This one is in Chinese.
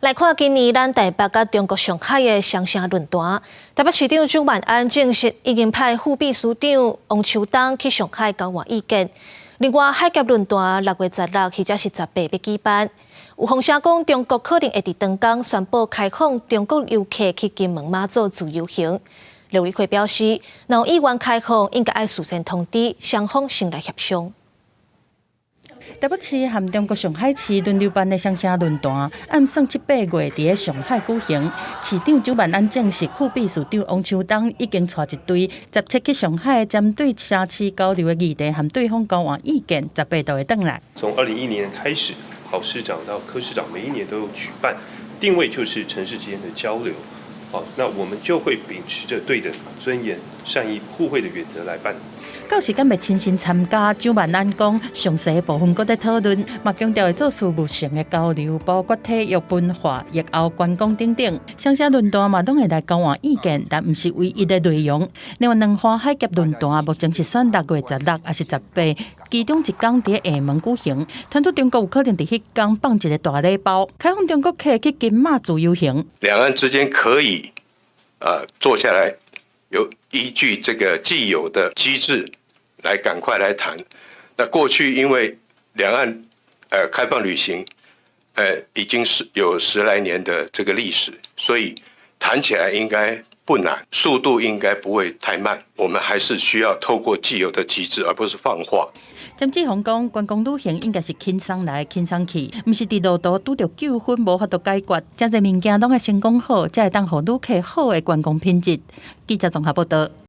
来看今年咱台北甲中国上海的双城论坛，台北市长蒋万安证实已经派副秘书长王秋冬去上海交换意见。另外，海峡论坛6月16或者是18要举办。有风声讲，中国可能会伫当天宣布开放中国游客去金门马祖自由行。陆委会表示，若有意愿开放，应该要事先通知，双方先来协商。台北市和中国上海市轮流办的双城论坛，按算7、8月伫上海举行。市长蒋万安证实，副秘书长王秋冬已经带一队17去上海，针对城市交流的议题和对方交换意見，18就會回來。從2011年開始，郝市長到柯市長每一年都有舉辦，定位就是城市之間的交流。好，那我們就會秉持着對等、尊嚴、善意、互惠的原則來辦。到時敢會親身參加，蒋萬安講，詳細部分還在討論，嘛強調會做事務性的交流，包括體育、文化、疫後觀光等等。雙城論壇嘛，攏會來交換意見，但唔是唯一的內容。另外兩項海峽論壇目前是選6月16還是18，其中一天在廈門舉行。傳出中國有可能在迄天放一個大禮包，開放中國客去金馬自由行。兩岸之間可以坐下來，有依據這個既有的機制來趕快來談。那過去因為兩岸開放旅行已經是有10來年的這個歷史，所以談起來應該不難，速度應該不會太慢。我們還是需要透過既有的機制，而不是放話。詹志宏講，觀光旅行應該是輕鬆來輕鬆去，唔是佇路途拄着糾紛無法度解決，真濟物件攏要先講好，才會當互旅客好的觀光品質。記者綜合報道。